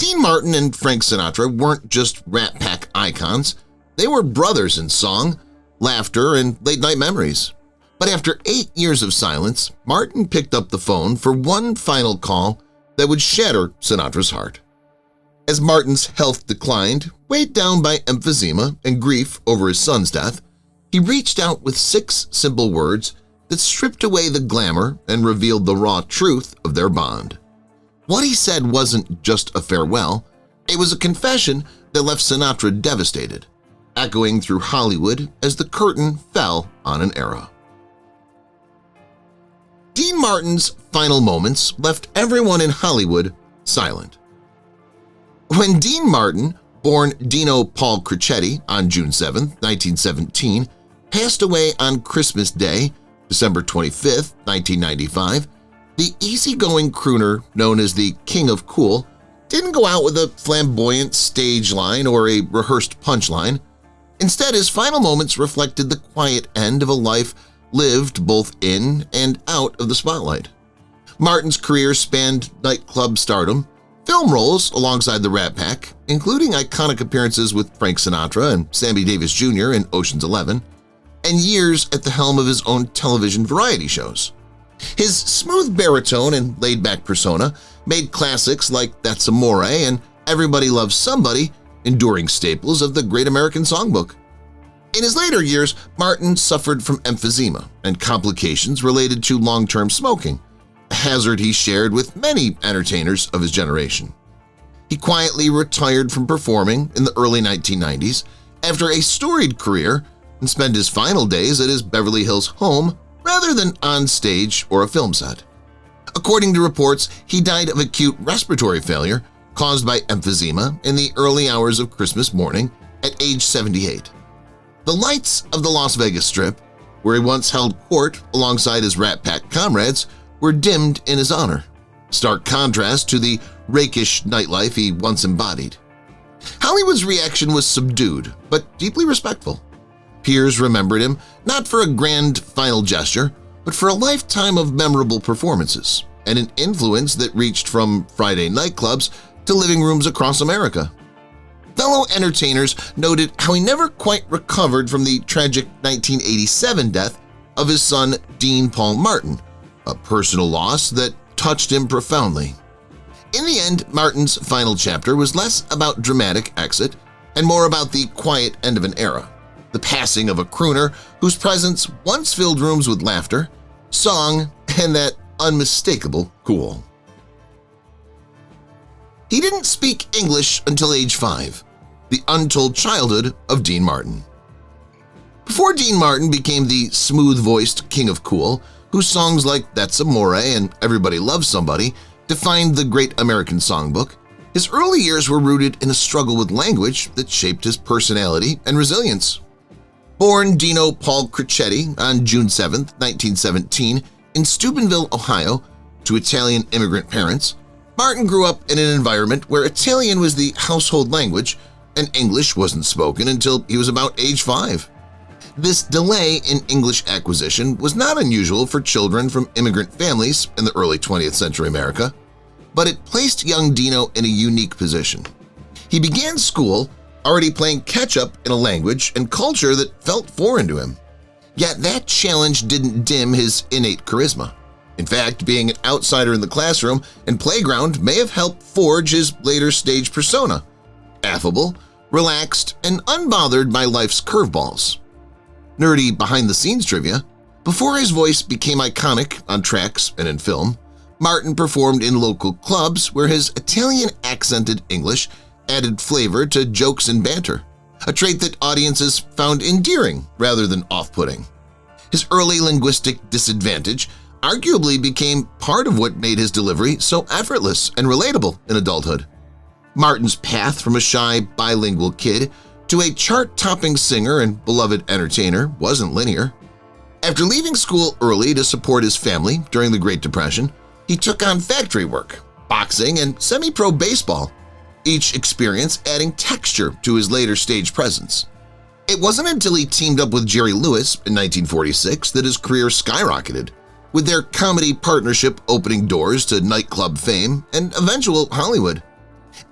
Dean Martin and Frank Sinatra weren't just Rat Pack icons. They were brothers in song, laughter, and late-night memories. But after 8 years of silence, Martin picked up the phone for one final call that would shatter Sinatra's heart. As Martin's health declined, weighed down by emphysema and grief over his son's death, he reached out with 6 simple words that stripped away the glamour and revealed the raw truth of their bond. What he said wasn't just a farewell, it was a confession that left Sinatra devastated, echoing through Hollywood as the curtain fell on an era. Dean Martin's final moments left everyone in Hollywood silent. When Dean Martin, born Dino Paul Crochet on June 7, 1917, passed away on Christmas Day, December 25, 1995, the easygoing crooner known as the King of Cool didn't go out with a flamboyant stage line or a rehearsed punchline. Instead, his final moments reflected the quiet end of a life lived both in and out of the spotlight. Martin's career spanned nightclub stardom, film roles alongside the Rat Pack, including iconic appearances with Frank Sinatra and Sammy Davis Jr. in Ocean's 11, and years at the helm of his own television variety shows. His smooth baritone and laid-back persona made classics like That's Amore and Everybody Loves Somebody enduring staples of the Great American Songbook. In his later years, Martin suffered from emphysema and complications related to long-term smoking, a hazard he shared with many entertainers of his generation. He quietly retired from performing in the early 1990s after a storied career and spent his final days at his Beverly Hills home rather than on stage or a film set. According to reports, he died of acute respiratory failure caused by emphysema in the early hours of Christmas morning at age 78. The lights of the Las Vegas Strip, where he once held court alongside his Rat Pack comrades, were dimmed in his honor, stark contrast to the rakish nightlife he once embodied. Hollywood's reaction was subdued but deeply respectful. Peers remembered him not for a grand final gesture, but for a lifetime of memorable performances and an influence that reached from Friday nightclubs to living rooms across America. Fellow entertainers noted how he never quite recovered from the tragic 1987 death of his son Dean Paul Martin, a personal loss that touched him profoundly. In the end, Martin's final chapter was less about dramatic exit and more about the quiet end of an era, the passing of a crooner whose presence once filled rooms with laughter, song, and that unmistakable cool. He didn't speak English until age 5, the untold childhood of Dean Martin. Before Dean Martin became the smooth-voiced King of Cool, whose songs like That's Amore and Everybody Loves Somebody defined the Great American Songbook, his early years were rooted in a struggle with language that shaped his personality and resilience. Born Dino Paul Crochet on June 7, 1917, in Steubenville, Ohio, to Italian immigrant parents, Martin grew up in an environment where Italian was the household language and English wasn't spoken until he was about age 5. This delay in English acquisition was not unusual for children from immigrant families in the early 20th century America, but it placed young Dino in a unique position. He began school already playing catch-up in a language and culture that felt foreign to him. Yet that challenge didn't dim his innate charisma. In fact, being an outsider in the classroom and playground may have helped forge his later stage persona, affable, relaxed, and unbothered by life's curveballs. Nerdy behind-the-scenes trivia: before his voice became iconic on tracks and in film, Martin performed in local clubs where his Italian-accented English added flavor to jokes and banter, a trait that audiences found endearing rather than off-putting. His early linguistic disadvantage arguably became part of what made his delivery so effortless and relatable in adulthood. Martin's path from a shy bilingual kid to a chart-topping singer and beloved entertainer wasn't linear. After leaving school early to support his family during the Great Depression, he took on factory work, boxing, and semi-pro baseball, each experience adding texture to his later stage presence. It wasn't until he teamed up with Jerry Lewis in 1946 that his career skyrocketed, with their comedy partnership opening doors to nightclub fame and eventual Hollywood.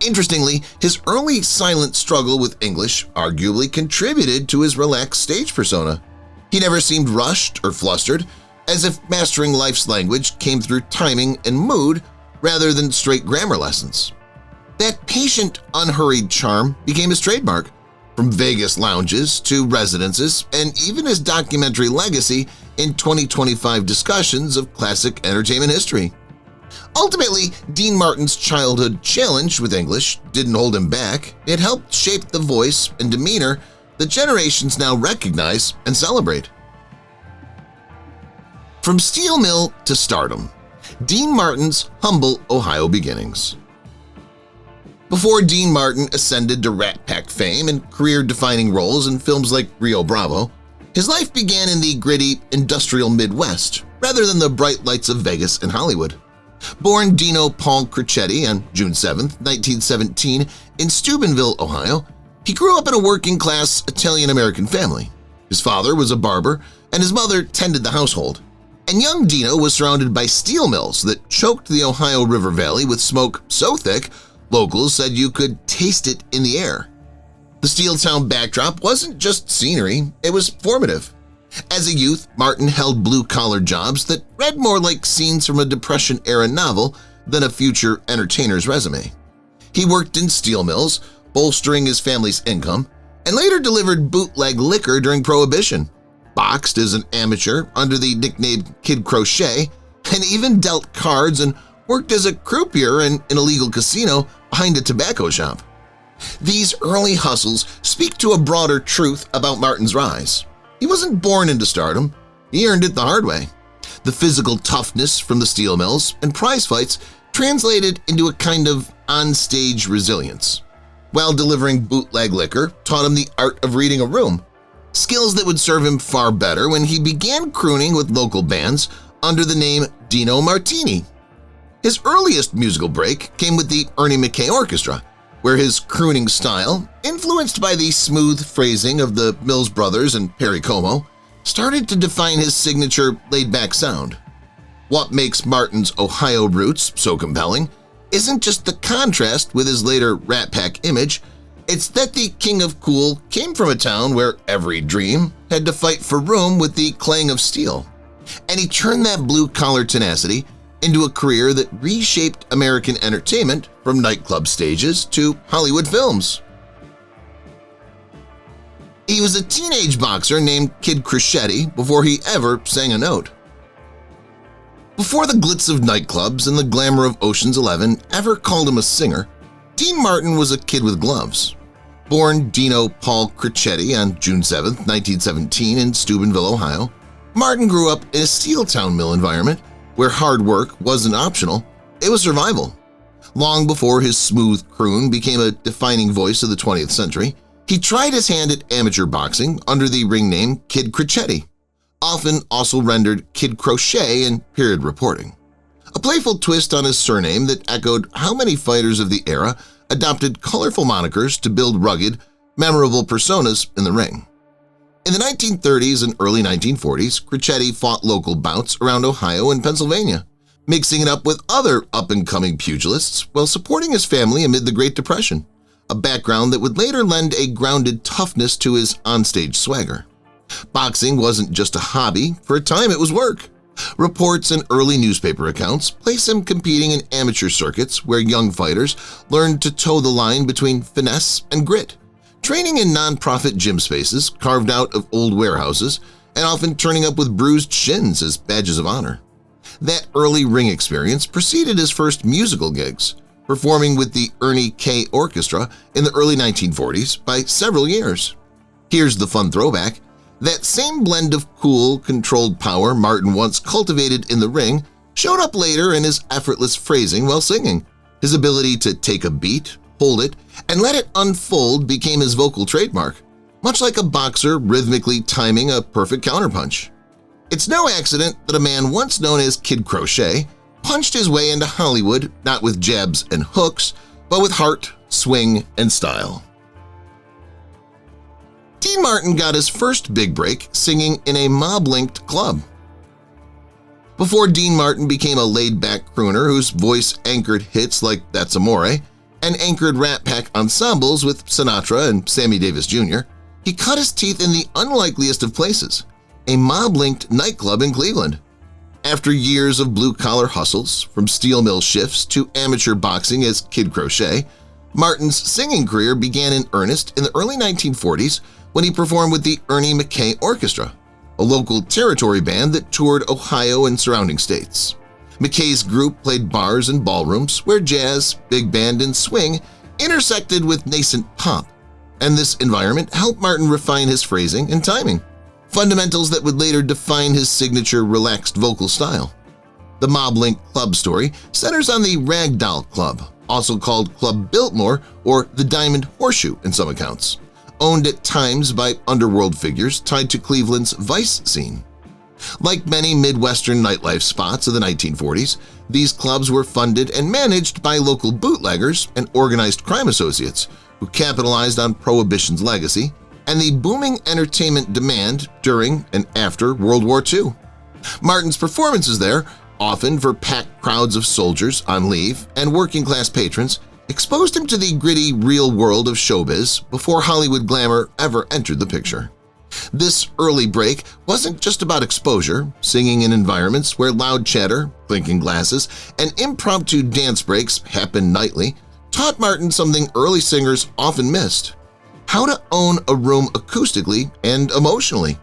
Interestingly, his early silent struggle with English arguably contributed to his relaxed stage persona. He never seemed rushed or flustered, as if mastering life's language came through timing and mood rather than straight grammar lessons. That patient, unhurried charm became his trademark, from Vegas lounges to residences, and even his documentary legacy in 2025 discussions of classic entertainment history. Ultimately, Dean Martin's childhood challenge with English didn't hold him back. It helped shape the voice and demeanor that generations now recognize and celebrate. From steel mill to stardom, Dean Martin's humble Ohio beginnings. Before Dean Martin ascended to Rat Pack fame and career-defining roles in films like Rio Bravo, his life began in the gritty, industrial Midwest rather than the bright lights of Vegas and Hollywood. Born Dino Paul Crocetti on June 7, 1917, in Steubenville, Ohio, he grew up in a working-class Italian-American family. His father was a barber, and his mother tended the household. And young Dino was surrounded by steel mills that choked the Ohio River Valley with smoke so thick, locals said you could taste it in the air. The steel town backdrop wasn't just scenery, it was formative. As a youth, Martin held blue-collar jobs that read more like scenes from a Depression-era novel than a future entertainer's resume. He worked in steel mills, bolstering his family's income, and later delivered bootleg liquor during Prohibition, boxed as an amateur under the nickname Kid Crochet, and even dealt cards and worked as a croupier in an illegal casino behind a tobacco shop. These early hustles speak to a broader truth about Martin's rise. He wasn't born into stardom, he earned it the hard way. The physical toughness from the steel mills and prize fights translated into a kind of on-stage resilience, while delivering bootleg liquor taught him the art of reading a room, skills that would serve him far better when he began crooning with local bands under the name Dino Martini. His earliest musical break came with the Ernie McKay Orchestra, where his crooning style, influenced by the smooth phrasing of the Mills Brothers and Perry Como, started to define his signature laid-back sound. What makes Martin's Ohio roots so compelling isn't just the contrast with his later Rat Pack image, it's that the King of Cool came from a town where every dream had to fight for room with the clang of steel, and he turned that blue-collar tenacity into a career that reshaped American entertainment from nightclub stages to Hollywood films. He was a teenage boxer named Kid Crocetti before he ever sang a note. Before the glitz of nightclubs and the glamour of Ocean's 11 ever called him a singer, Dean Martin was a kid with gloves. Born Dino Paul Crocetti on June 7, 1917 in Steubenville, Ohio, Martin grew up in a steel town mill environment where hard work wasn't optional, it was survival. Long before his smooth croon became a defining voice of the 20th century, he tried his hand at amateur boxing under the ring name Kid Crocetti, often also rendered Kid Crochet in period reporting, a playful twist on his surname that echoed how many fighters of the era adopted colorful monikers to build rugged, memorable personas in the ring. In the 1930s and early 1940s, Crocetti fought local bouts around Ohio and Pennsylvania, mixing it up with other up-and-coming pugilists while supporting his family amid the Great Depression, a background that would later lend a grounded toughness to his onstage swagger. Boxing wasn't just a hobby, for a time it was work. Reports and early newspaper accounts place him competing in amateur circuits where young fighters learned to toe the line between finesse and grit, training in non-profit gym spaces carved out of old warehouses and often turning up with bruised shins as badges of honor. That early ring experience preceded his first musical gigs, performing with the Ernie K. Orchestra in the early 1940s by several years. Here's the fun throwback. That same blend of cool, controlled power Martin once cultivated in the ring showed up later in his effortless phrasing while singing. His ability to take a beat, hold it, and let it unfold became his vocal trademark, much like a boxer rhythmically timing a perfect counterpunch. It's no accident that a man once known as Kid Crochet punched his way into Hollywood not with jabs and hooks, but with heart, swing, and style. Dean Martin got his first big break singing in a mob-linked club. Before Dean Martin became a laid-back crooner whose voice anchored hits like That's Amore and anchored Rat Pack ensembles with Sinatra and Sammy Davis Jr., he cut his teeth in the unlikeliest of places, a mob-linked nightclub in Cleveland. After years of blue-collar hustles, from steel mill shifts to amateur boxing as Kid Crochet, Martin's singing career began in earnest in the early 1940s when he performed with the Ernie McKay Orchestra, a local territory band that toured Ohio and surrounding states. McKay's group played bars and ballrooms where jazz, big band, and swing intersected with nascent pop, and this environment helped Martin refine his phrasing and timing, fundamentals that would later define his signature relaxed vocal style. The mob-linked club story centers on the Ragdoll Club, also called Club Biltmore or the Diamond Horseshoe in some accounts, owned at times by underworld figures tied to Cleveland's vice scene. Like many Midwestern nightlife spots of the 1940s, these clubs were funded and managed by local bootleggers and organized crime associates who capitalized on Prohibition's legacy and the booming entertainment demand during and after World War II. Martin's performances there, often for packed crowds of soldiers on leave and working-class patrons, exposed him to the gritty real world of showbiz before Hollywood glamour ever entered the picture. This early break wasn't just about exposure. Singing in environments where loud chatter, clinking glasses, and impromptu dance breaks happened nightly taught Martin something early singers often missed: how to own a room acoustically and emotionally.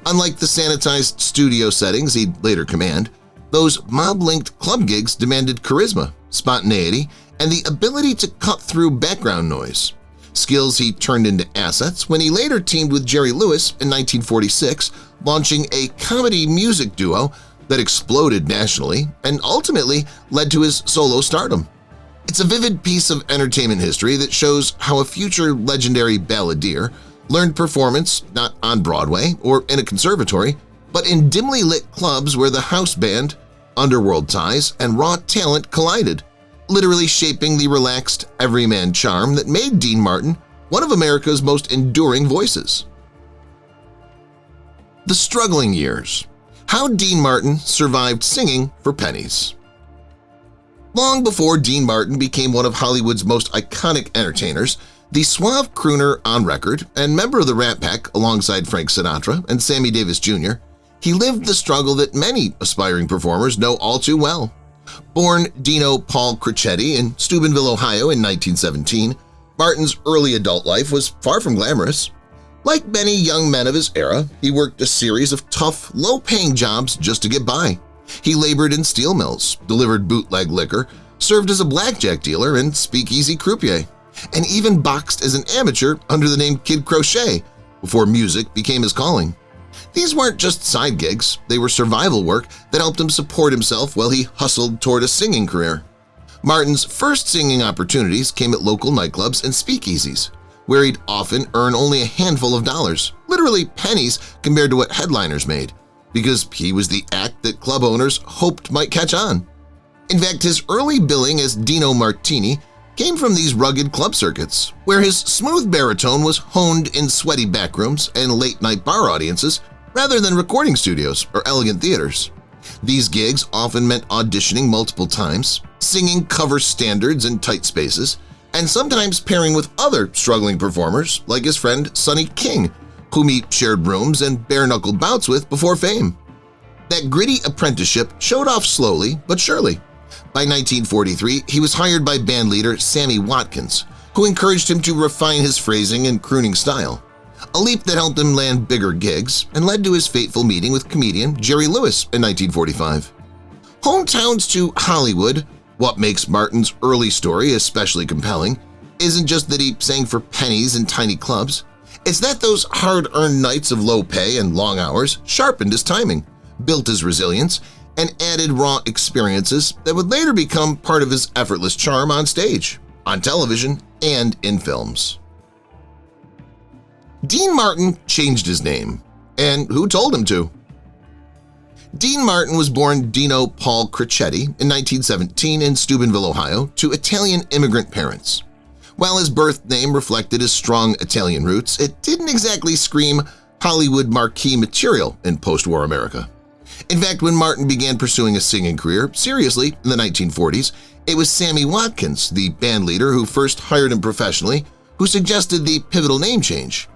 Unlike the sanitized studio settings he'd later command, those mob-linked club gigs demanded charisma, spontaneity, and the ability to cut through background noise, skills he turned into assets when he later teamed with Jerry Lewis in 1946, launching a comedy music duo that exploded nationally and ultimately led to his solo stardom. It's a vivid piece of entertainment history that shows how a future legendary balladeer learned performance not on Broadway or in a conservatory, but in dimly lit clubs where the house band, underworld ties, and raw talent collided, literally shaping the relaxed, everyman charm that made Dean Martin one of America's most enduring voices. The struggling years. How Dean Martin survived singing for pennies. Long before Dean Martin became one of Hollywood's most iconic entertainers, the suave crooner on record and member of the Rat Pack alongside Frank Sinatra and Sammy Davis Jr., he lived the struggle that many aspiring performers know all too well. Born Dino Paul Crocetti in Steubenville, Ohio in 1917, Martin's early adult life was far from glamorous. Like many young men of his era, he worked a series of tough, low-paying jobs just to get by. He labored in steel mills, delivered bootleg liquor, served as a blackjack dealer and speakeasy croupier, and even boxed as an amateur under the name Kid Crochet before music became his calling. These weren't just side gigs, they were survival work that helped him support himself while he hustled toward a singing career. Martin's first singing opportunities came at local nightclubs and speakeasies, where he'd often earn only a handful of dollars, literally pennies compared to what headliners made, because he was the act that club owners hoped might catch on. In fact, his early billing as Dino Martini came from these rugged club circuits, where his smooth baritone was honed in sweaty backrooms and late-night bar audiences rather than recording studios or elegant theaters. These gigs often meant auditioning multiple times, singing cover standards in tight spaces, and sometimes pairing with other struggling performers like his friend Sonny King, whom he shared rooms and bare-knuckled bouts with before fame. That gritty apprenticeship showed off slowly but surely. By 1943, he was hired by bandleader Sammy Watkins, who encouraged him to refine his phrasing and crooning style, a leap that helped him land bigger gigs and led to his fateful meeting with comedian Jerry Lewis in 1945. Hometowns to Hollywood, what makes Martin's early story especially compelling isn't just that he sang for pennies in tiny clubs. It's that those hard-earned nights of low pay and long hours sharpened his timing, built his resilience, and added raw experiences that would later become part of his effortless charm on stage, on television, and in films. Dean Martin changed his name, and who told him to? Dean Martin was born Dino Paul Crocetti in 1917 in Steubenville, Ohio, to Italian immigrant parents. While his birth name reflected his strong Italian roots, it didn't exactly scream Hollywood marquee material in post-war America. In fact, when Martin began pursuing a singing career seriously in the 1940s, it was Sammy Watkins, the band leader who first hired him professionally, who suggested the pivotal name change.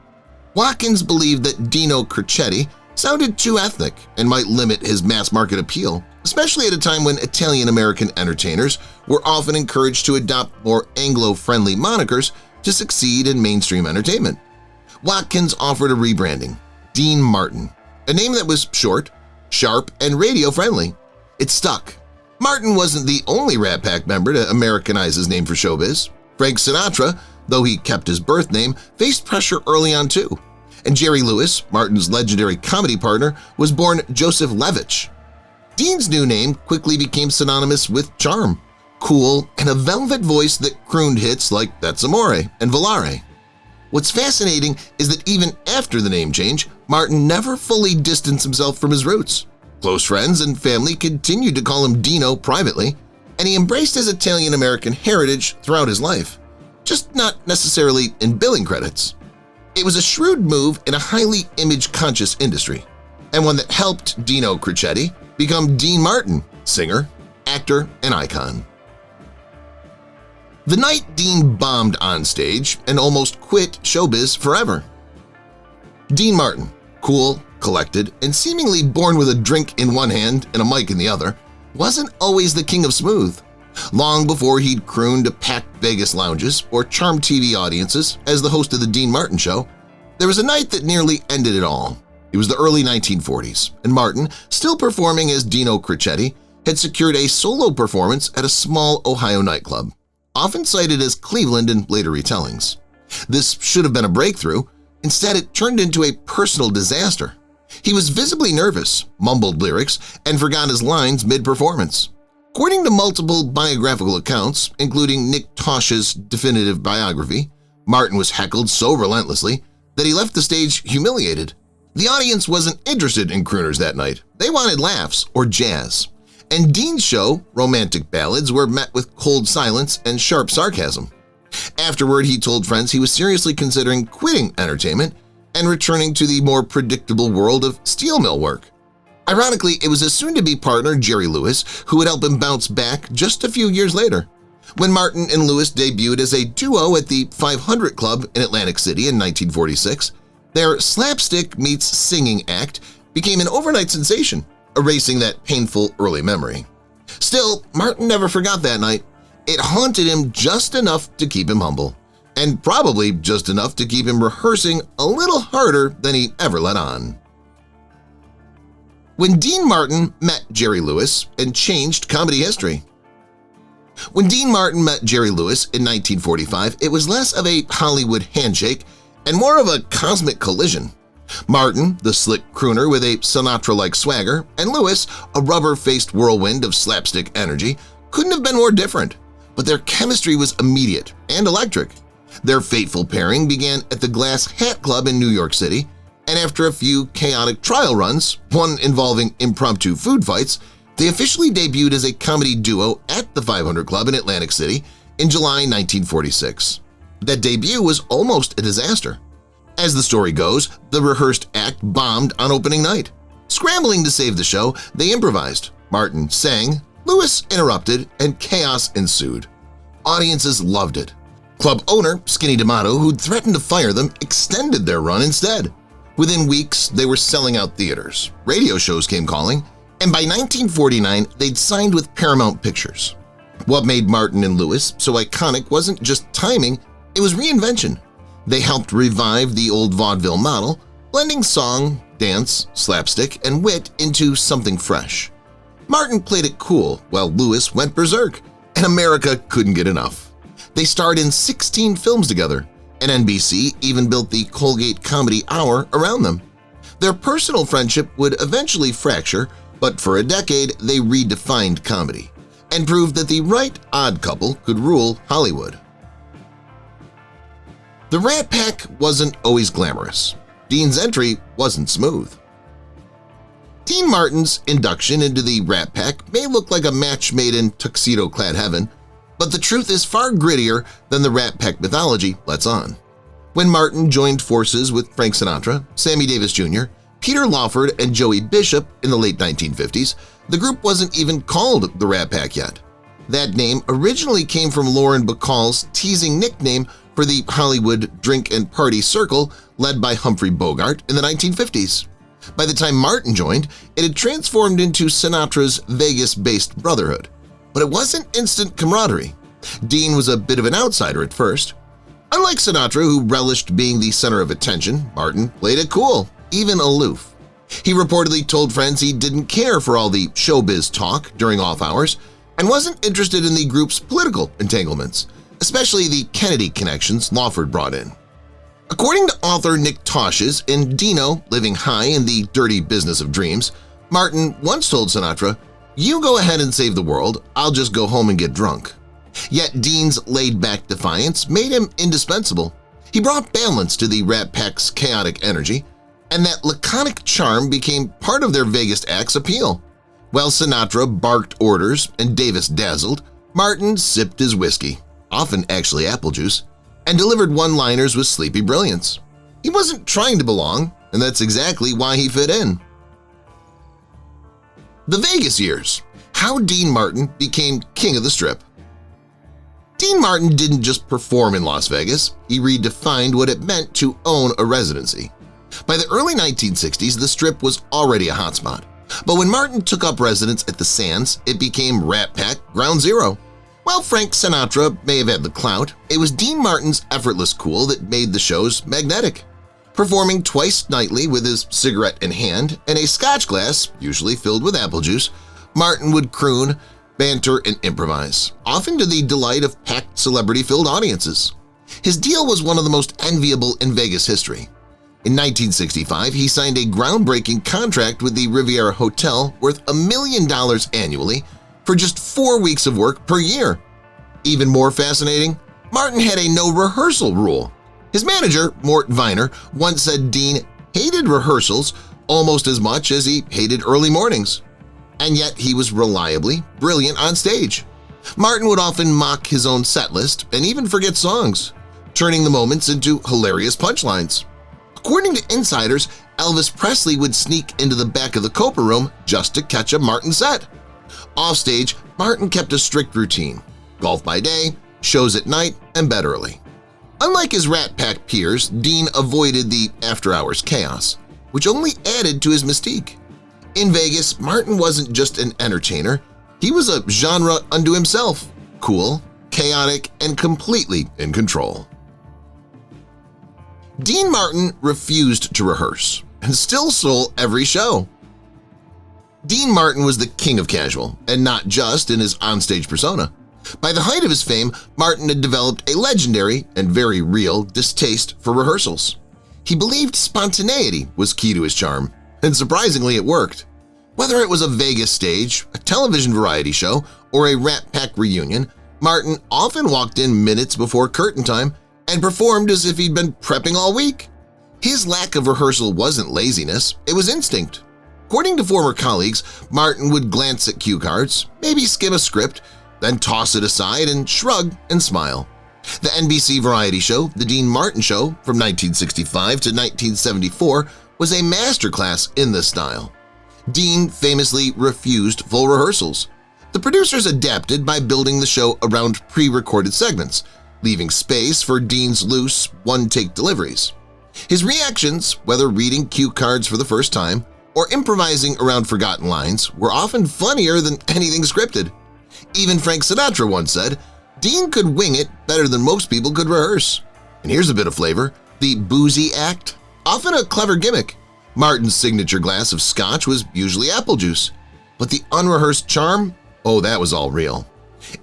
Watkins believed that Dino Crocetti sounded too ethnic and might limit his mass-market appeal, especially at a time when Italian-American entertainers were often encouraged to adopt more Anglo-friendly monikers to succeed in mainstream entertainment. Watkins offered a rebranding, Dean Martin, a name that was short, sharp, and radio-friendly. It stuck. Martin wasn't the only Rat Pack member to Americanize his name for showbiz. Frank Sinatra, though he kept his birth name, faced pressure early on too. And Jerry Lewis, Martin's legendary comedy partner, was born Joseph Levitch. Dean's new name quickly became synonymous with charm, cool, and a velvet voice that crooned hits like That's Amore and Volare. What's fascinating is that even after the name change, Martin never fully distanced himself from his roots. Close friends and family continued to call him Dino privately, and he embraced his Italian-American heritage throughout his life, just not necessarily in billing credits. It was a shrewd move in a highly image-conscious industry, and one that helped Dino Crocetti become Dean Martin, singer, actor, and icon. The night Dean bombed on stage and almost quit showbiz forever. Dean Martin, cool, collected, and seemingly born with a drink in one hand and a mic in the other, wasn't always the king of smooth. Long before he'd crooned to packed Vegas lounges or charmed TV audiences as the host of The Dean Martin Show, there was a night that nearly ended it all. It was the early 1940s, and Martin, still performing as Dino Crocetti, had secured a solo performance at a small Ohio nightclub, often cited as Cleveland in later retellings. This should have been a breakthrough. Instead, it turned into a personal disaster. He was visibly nervous, mumbled lyrics, and forgot his lines mid-performance. According to multiple biographical accounts, including Nick Tosh's definitive biography, Martin was heckled so relentlessly that he left the stage humiliated. The audience wasn't interested in crooners that night. They wanted laughs or jazz. And Dean's show, romantic ballads, were met with cold silence and sharp sarcasm. Afterward, he told friends he was seriously considering quitting entertainment and returning to the more predictable world of steel mill work. Ironically, it was his soon-to-be partner Jerry Lewis who would help him bounce back just a few years later. When Martin and Lewis debuted as a duo at the 500 Club in Atlantic City in 1946, their slapstick meets singing act became an overnight sensation, erasing that painful early memory. Still, Martin never forgot that night. It haunted him just enough to keep him humble, and probably just enough to keep him rehearsing a little harder than he ever let on. When Dean Martin met Jerry Lewis and changed comedy history. When Dean Martin met Jerry Lewis in 1945, it was less of a Hollywood handshake and more of a cosmic collision. Martin, the slick crooner with a Sinatra-like swagger, and Lewis, a rubber-faced whirlwind of slapstick energy, couldn't have been more different, but their chemistry was immediate and electric. Their fateful pairing began at the Glass Hat Club in New York City, and after a few chaotic trial runs, one involving impromptu food fights, they officially debuted as a comedy duo at the 500 Club in Atlantic City in July 1946. That debut was almost a disaster. As the story goes, the rehearsed act bombed on opening night. Scrambling to save the show, they improvised. Martin sang, Lewis interrupted, and chaos ensued. Audiences loved it. Club owner Skinny D'Amato, who'd threatened to fire them, extended their run instead. Within weeks, they were selling out theaters. Radio shows came calling, and by 1949, they'd signed with Paramount Pictures. What made Martin and Lewis so iconic wasn't just timing, it was reinvention. They helped revive the old vaudeville model, blending song, dance, slapstick, and wit into something fresh. Martin played it cool while Lewis went berserk, and America couldn't get enough. They starred in 16 films together, and NBC even built the Colgate Comedy Hour around them. Their personal friendship would eventually fracture, but for a decade they redefined comedy and proved that the right odd couple could rule Hollywood. The Rat Pack wasn't always glamorous. Dean's entry wasn't smooth. Dean Martin's induction into the Rat Pack may look like a match made in tuxedo-clad heaven, but the truth is far grittier than the Rat Pack mythology lets on. When Martin joined forces with Frank Sinatra, Sammy Davis Jr., Peter Lawford and Joey Bishop in the late 1950s, the group wasn't even called the Rat Pack yet. That name originally came from Lauren Bacall's teasing nickname for the Hollywood drink and party circle led by Humphrey Bogart in the 1950s. By the time Martin joined, it had transformed into Sinatra's Vegas-based brotherhood. But it wasn't instant camaraderie. Dean was a bit of an outsider at first. Unlike Sinatra, who relished being the center of attention, Martin played it cool, even aloof. He reportedly told friends he didn't care for all the showbiz talk during off hours and wasn't interested in the group's political entanglements, especially the Kennedy connections Lawford brought in. According to author Nick Tosches in Dino, Living High in the Dirty Business of Dreams, Martin once told Sinatra, "You go ahead and save the world, I'll just go home and get drunk." Yet Dean's laid-back defiance made him indispensable. He brought balance to the Rat Pack's chaotic energy, and that laconic charm became part of their Vegas act's appeal. While Sinatra barked orders and Davis dazzled, Martin sipped his whiskey, often actually apple juice, and delivered one-liners with sleepy brilliance. He wasn't trying to belong, and that's exactly why he fit in. The Vegas years – how Dean Martin became king of the Strip. Dean Martin didn't just perform in Las Vegas, he redefined what it meant to own a residency. By the early 1960s, the Strip was already a hotspot. But when Martin took up residence at the Sands, it became Rat Pack Ground Zero. While Frank Sinatra may have had the clout, it was Dean Martin's effortless cool that made the shows magnetic. Performing twice nightly with his cigarette in hand and a scotch glass, usually filled with apple juice, Martin would croon, banter, and improvise, often to the delight of packed celebrity-filled audiences. His deal was one of the most enviable in Vegas history. In 1965, he signed a groundbreaking contract with the Riviera Hotel worth $1 million annually for just 4 weeks of work per year. Even more fascinating, Martin had a no-rehearsal rule. His manager, Mort Viner, once said Dean hated rehearsals almost as much as he hated early mornings. And yet he was reliably brilliant on stage. Martin would often mock his own set list and even forget songs, turning the moments into hilarious punchlines. According to insiders, Elvis Presley would sneak into the back of the Copa room just to catch a Martin set. Offstage, Martin kept a strict routine: golf by day, shows at night, and bed early. Unlike his Rat Pack peers, Dean avoided the after-hours chaos, which only added to his mystique. In Vegas, Martin wasn't just an entertainer, he was a genre unto himself, cool, chaotic, and completely in control. Dean Martin refused to rehearse and still stole every show. Dean Martin was the king of casual, and not just in his onstage persona. By the height of his fame, Martin had developed a legendary and very real distaste for rehearsals. He believed spontaneity was key to his charm, and surprisingly it worked. Whether it was a Vegas stage, a television variety show, or a Rat Pack reunion, Martin often walked in minutes before curtain time and performed as if he'd been prepping all week. His lack of rehearsal wasn't laziness, it was instinct. According to former colleagues, Martin would glance at cue cards, maybe skim a script, then toss it aside and shrug and smile. The NBC variety show, The Dean Martin Show, from 1965 to 1974, was a masterclass in this style. Dean famously refused full rehearsals. The producers adapted by building the show around pre-recorded segments, leaving space for Dean's loose, one-take deliveries. His reactions, whether reading cue cards for the first time or improvising around forgotten lines, were often funnier than anything scripted. Even Frank Sinatra once said, Dean could wing it better than most people could rehearse. And here's a bit of flavor: the boozy act, often a clever gimmick. Martin's signature glass of scotch was usually apple juice, but the unrehearsed charm, oh, that was all real.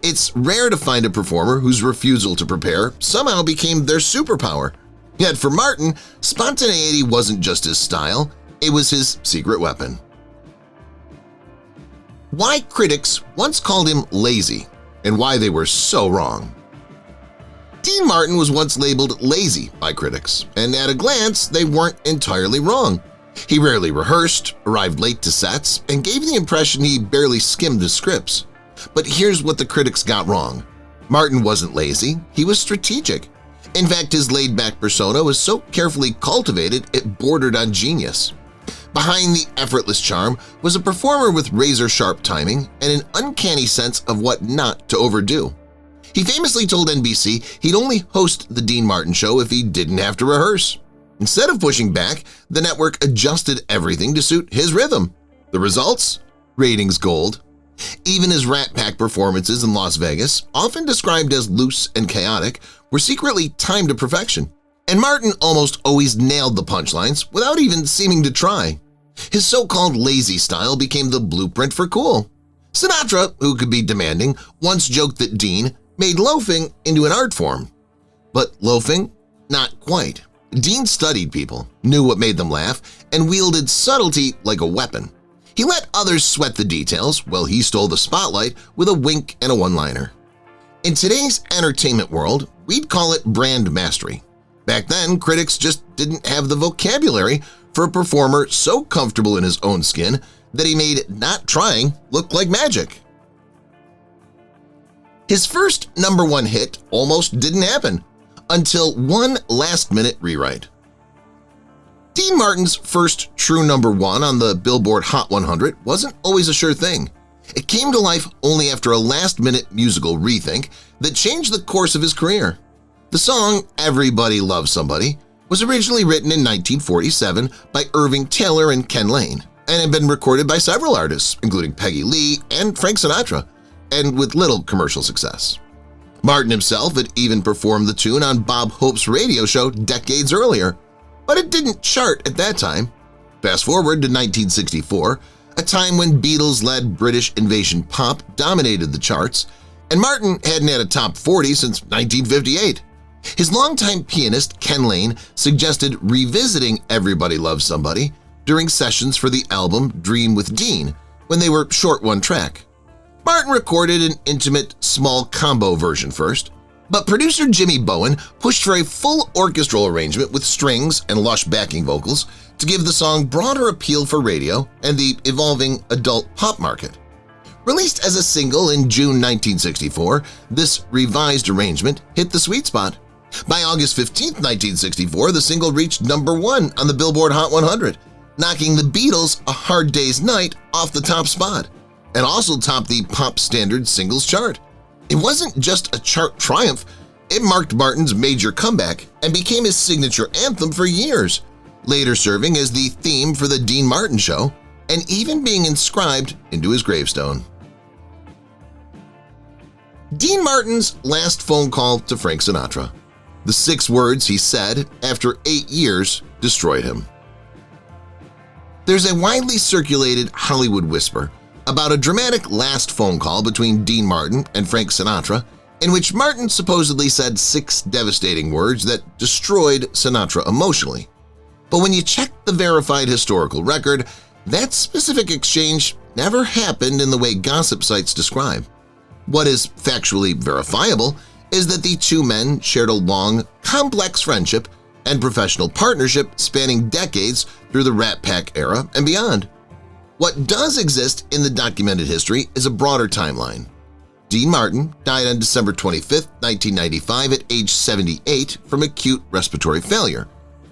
It's rare to find a performer whose refusal to prepare somehow became their superpower. Yet for Martin, spontaneity wasn't just his style, it was his secret weapon. Why critics once called him lazy, and why they were so wrong. Dean Martin was once labeled lazy by critics, and at a glance, they weren't entirely wrong. He rarely rehearsed, arrived late to sets, and gave the impression he barely skimmed his scripts. But here's what the critics got wrong. Martin wasn't lazy, he was strategic. In fact, his laid-back persona was so carefully cultivated it bordered on genius. Behind the effortless charm was a performer with razor-sharp timing and an uncanny sense of what not to overdo. He famously told NBC he'd only host the Dean Martin Show if he didn't have to rehearse. Instead of pushing back, the network adjusted everything to suit his rhythm. The results? Ratings gold. Even his Rat Pack performances in Las Vegas, often described as loose and chaotic, were secretly timed to perfection. And Martin almost always nailed the punchlines without even seeming to try. His so-called lazy style became the blueprint for cool. Sinatra, who could be demanding, once joked that Dean made loafing into an art form. But loafing? Not quite. Dean studied people, knew what made them laugh, and wielded subtlety like a weapon. He let others sweat the details while he stole the spotlight with a wink and a one-liner. In today's entertainment world, we'd call it brand mastery. Back then, critics just didn't have the vocabulary for a performer so comfortable in his own skin that he made not trying look like magic. His first #1 hit almost didn't happen until one last-minute rewrite. Dean Martin's first true #1 on the Billboard Hot 100 wasn't always a sure thing. It came to life only after a last-minute musical rethink that changed the course of his career. The song Everybody Loves Somebody was originally written in 1947 by Irving Taylor and Ken Lane and had been recorded by several artists, including Peggy Lee and Frank Sinatra, and with little commercial success. Martin himself had even performed the tune on Bob Hope's radio show decades earlier, but it didn't chart at that time. Fast forward to 1964, a time when Beatles-led British invasion pop dominated the charts, and Martin hadn't had a top 40 since 1958. His longtime pianist Ken Lane suggested revisiting Everybody Loves Somebody during sessions for the album Dream with Dean when they were short one track. Martin recorded an intimate, small combo version first, but producer Jimmy Bowen pushed for a full orchestral arrangement with strings and lush backing vocals to give the song broader appeal for radio and the evolving adult pop market. Released as a single in June 1964, this revised arrangement hit the sweet spot. By August 15, 1964, the single reached #1 on the Billboard Hot 100, knocking the Beatles' A Hard Day's Night off the top spot, and also topped the pop standard singles chart. It wasn't just a chart triumph, it marked Martin's major comeback and became his signature anthem for years, later serving as the theme for the Dean Martin Show and even being inscribed into his gravestone. Dean Martin's last phone call to Frank Sinatra. The 6 words he said after 8 years destroyed him. There's a widely circulated Hollywood whisper about a dramatic last phone call between Dean Martin and Frank Sinatra in which Martin supposedly said 6 devastating words that destroyed Sinatra emotionally. But when you check the verified historical record, that specific exchange never happened in the way gossip sites describe. What is factually verifiable is that the two men shared a long, complex friendship and professional partnership spanning decades through the Rat Pack era and beyond. What does exist in the documented history is a broader timeline. Dean Martin died on December 25, 1995 at age 78 from acute respiratory failure,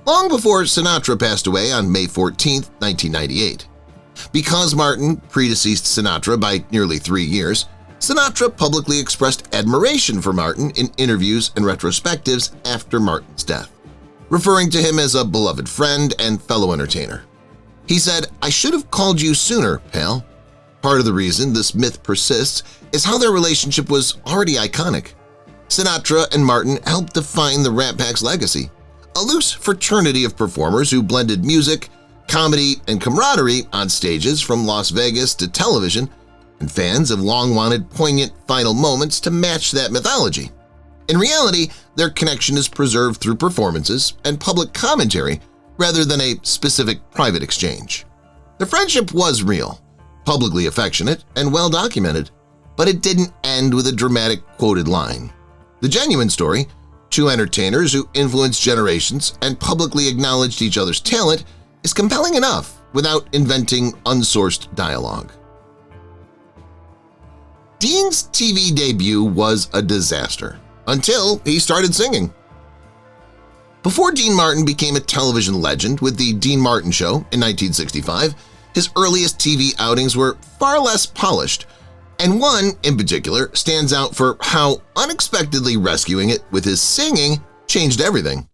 long before Sinatra passed away on May 14, 1998. Because Martin predeceased Sinatra by nearly 3 years, Sinatra publicly expressed admiration for Martin in interviews and retrospectives after Martin's death, referring to him as a beloved friend and fellow entertainer. He said, "I should have called you sooner, pal." Part of the reason this myth persists is how their relationship was already iconic. Sinatra and Martin helped define the Rat Pack's legacy, a loose fraternity of performers who blended music, comedy, and camaraderie on stages from Las Vegas to television, and fans have long wanted poignant final moments to match that mythology. In reality, their connection is preserved through performances and public commentary rather than a specific private exchange. The friendship was real, publicly affectionate, and well-documented, but it didn't end with a dramatic quoted line. The genuine story, two entertainers who influenced generations and publicly acknowledged each other's talent, is compelling enough without inventing unsourced dialogue. Dean's TV debut was a disaster until he started singing. Before Dean Martin became a television legend with The Dean Martin Show in 1965, his earliest TV outings were far less polished, and one, in particular, stands out for how unexpectedly rescuing it with his singing changed everything.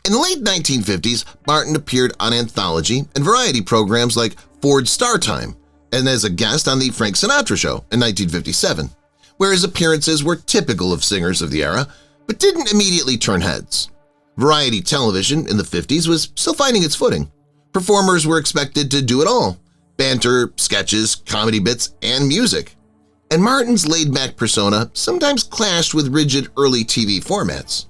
In the late 1950s, Martin appeared on anthology and variety programs like Ford's Star Time and as a guest on The Frank Sinatra Show in 1957, where his appearances were typical of singers of the era but didn't immediately turn heads. Variety television in the 50s was still finding its footing. Performers were expected to do it all – banter, sketches, comedy bits, and music. And Martin's laid-back persona sometimes clashed with rigid early TV formats.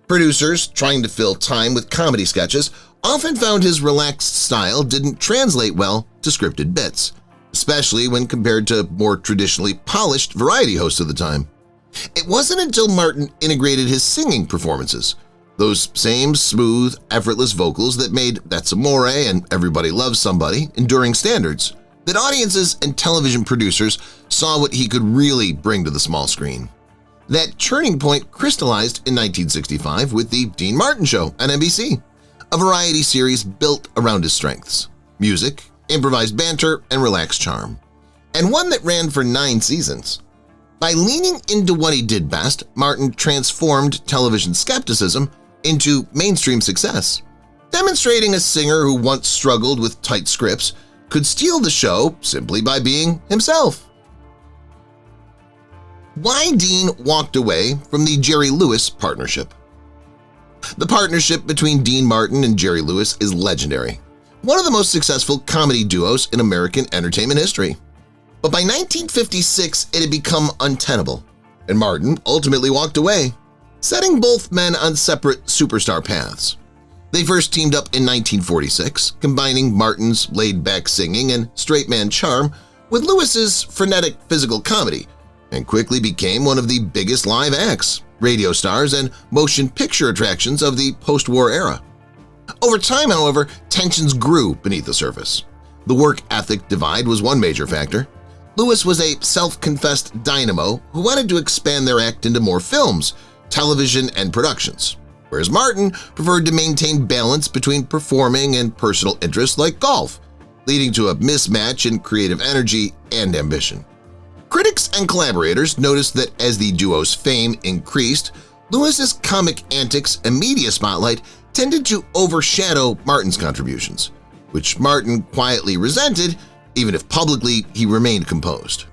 Producers, trying to fill time with comedy sketches, often found his relaxed style didn't translate well to scripted bits, especially when compared to more traditionally polished variety hosts of the time. It wasn't until Martin integrated his singing performances, those same smooth, effortless vocals that made That's Amore and Everybody Loves Somebody enduring standards, that audiences and television producers saw what he could really bring to the small screen. That turning point crystallized in 1965 with The Dean Martin Show on NBC, a variety series built around his strengths – music, improvised banter, and relaxed charm, and one that ran for 9 seasons. By leaning into what he did best, Martin transformed television skepticism into mainstream success, demonstrating a singer who once struggled with tight scripts could steal the show simply by being himself. Why Dean walked away from the Jerry Lewis partnership. The partnership between Dean Martin and Jerry Lewis is legendary, one of the most successful comedy duos in American entertainment history. But by 1956, it had become untenable, and Martin ultimately walked away, setting both men on separate superstar paths. They first teamed up in 1946, combining Martin's laid-back singing and straight-man charm with Lewis's frenetic physical comedy, and quickly became one of the biggest live acts, radio stars, and motion picture attractions of the post-war era. Over time, however, tensions grew beneath the surface. The work ethic divide was one major factor. Lewis was a self-confessed dynamo who wanted to expand their act into more films, television, and productions, whereas Martin preferred to maintain balance between performing and personal interests like golf, leading to a mismatch in creative energy and ambition. Critics and collaborators noticed that as the duo's fame increased, Lewis's comic antics and media spotlight tended to overshadow Martin's contributions, which Martin quietly resented, even if publicly he remained composed.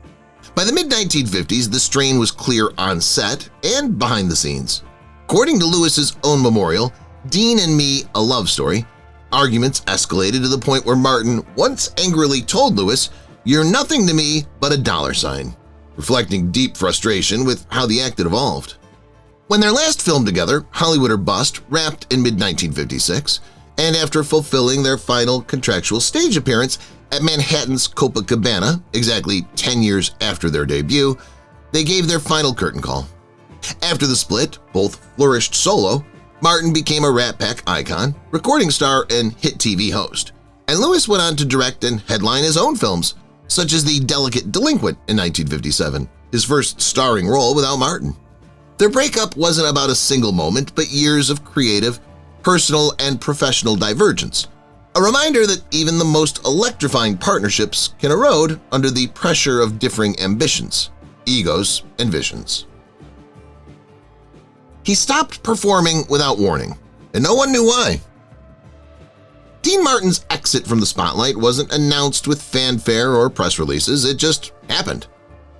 By the mid-1950s, the strain was clear on set and behind the scenes. According to Lewis's own memorial, Dean and Me, A Love Story, arguments escalated to the point where Martin once angrily told Lewis, "You're nothing to me but a $sign," reflecting deep frustration with how the act had evolved. When their last film together, Hollywood or Bust, wrapped in mid-1956, and after fulfilling their final contractual stage appearance at Manhattan's Copacabana, exactly 10 years after their debut, they gave their final curtain call. After the split, both flourished solo. Martin became a Rat Pack icon, recording star, and hit TV host, and Lewis went on to direct and headline his own films, such as The Delicate Delinquent in 1957, his first starring role without Martin. Their breakup wasn't about a single moment, but years of creative, personal, and professional divergence, a reminder that even the most electrifying partnerships can erode under the pressure of differing ambitions, egos, and visions. He stopped performing without warning, and no one knew why. Dean Martin's exit from the spotlight wasn't announced with fanfare or press releases, it just happened,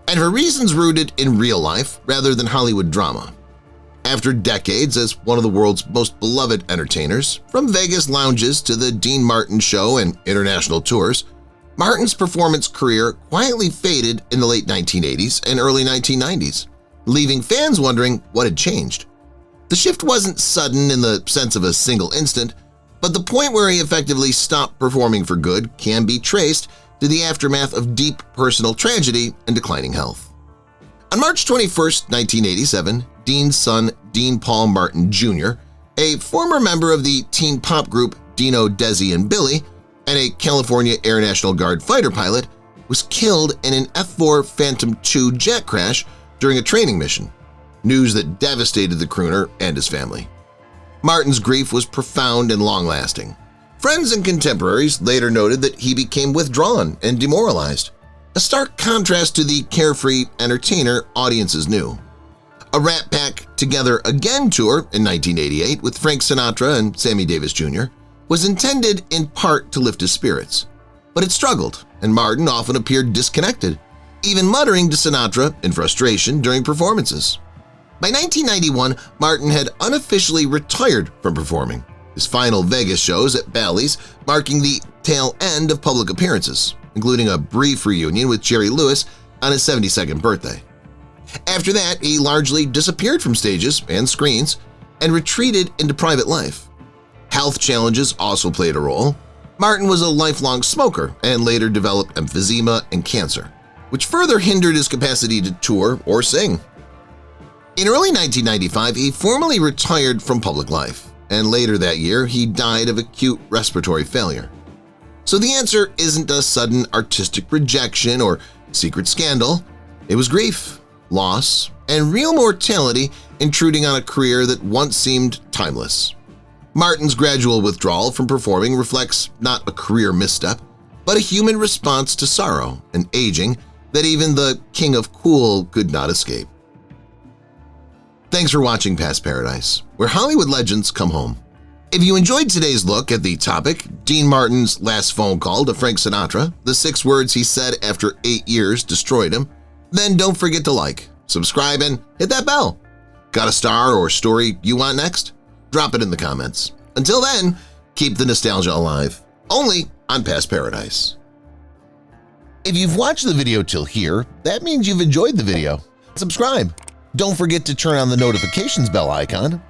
and for reasons rooted in real life rather than Hollywood drama. After decades as one of the world's most beloved entertainers, from Vegas lounges to the Dean Martin Show and international tours, Martin's performance career quietly faded in the late 1980s and early 1990s, leaving fans wondering what had changed. The shift wasn't sudden in the sense of a single instant, but the point where he effectively stopped performing for good can be traced to the aftermath of deep personal tragedy and declining health. On March 21, 1987, Dean's son, Dean Paul Martin Jr., a former member of the teen pop group Dino, Desi, and Billy, and a California Air National Guard fighter pilot, was killed in an F-4 Phantom II jet crash during a training mission, news that devastated the crooner and his family. Martin's grief was profound and long-lasting. Friends and contemporaries later noted that he became withdrawn and demoralized, a stark contrast to the carefree entertainer audiences knew. A Rat Pack Together Again tour in 1988 with Frank Sinatra and Sammy Davis Jr. was intended in part to lift his spirits, but it struggled, and Martin often appeared disconnected, even muttering to Sinatra in frustration during performances. By 1991, Martin had unofficially retired from performing, his final Vegas shows at Bally's marking the tail end of public appearances, including a brief reunion with Jerry Lewis on his 72nd birthday. After that, he largely disappeared from stages and screens and retreated into private life. Health challenges also played a role. Martin was a lifelong smoker and later developed emphysema and cancer, which further hindered his capacity to tour or sing. In early 1995, he formally retired from public life, and later that year he died of acute respiratory failure. So the answer isn't a sudden artistic rejection or secret scandal. It was grief, loss, and real mortality intruding on a career that once seemed timeless. Martin's gradual withdrawal from performing reflects not a career misstep, but a human response to sorrow and aging that even the King of Cool could not escape. Thanks for watching Past Paradise, where Hollywood legends come home. If you enjoyed today's look at the topic, Dean Martin's last phone call to Frank Sinatra, the 6 words he said after 8 years destroyed him, then don't forget to like, subscribe, and hit that bell. Got a star or story you want next? Drop it in the comments. Until then, keep the nostalgia alive, only on Past Paradise. If you've watched the video till here, that means you've enjoyed the video. Subscribe. Don't forget to turn on the notifications bell icon